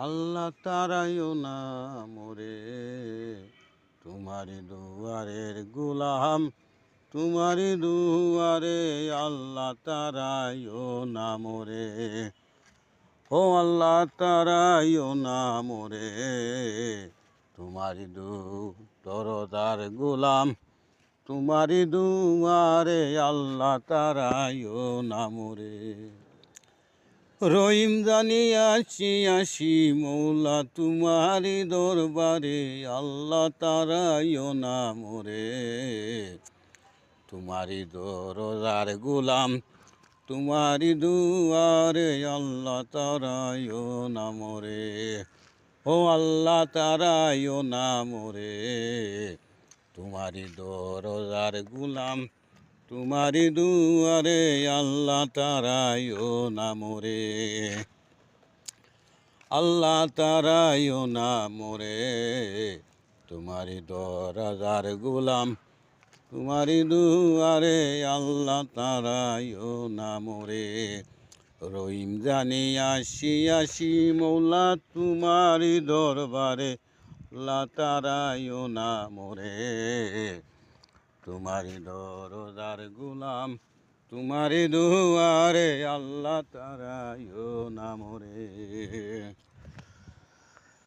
আল্লাহ তারাইও না মোরে, তোমারি দুয়ারের গোলাম, তোমারি দুয়ারে আল্লাহ তারাইও না মোরে। ও আল্লাহ তারাইও না মোরে, তোমারি দরদার গোলাম, তোমারি দুয়ারে আল্লাহ তারাইও না মোরে। রহিম জানি আসি আসি মৌলা তোমারি দরবারে আল্লাহ তারাইও না মোরে, তোমারি দরজার গোলাম, তোমারি দুয়ারে আল্লাহ তারাইও না মোরে। ও আল্লাহ তারাইও না মোরে, তোমারি দরজার গোলাম, তোমারি দুয়ারে আল্লাহ তারাইও না মোরে। আল্লাহ তারাইও না মোরে, তোমারি দরজার গোলাম, তোমারি দুয়ারে আল্লাহ তারাইও না মোরে। রহিম জানি আসি আসি মৌলা তোমারি দরবারে আল্লাহ তারাইও না মোরে, তোমারি দরজার গোলাম, তোমারি দুয়ারে আল্লাহ তারাইও না মোরে।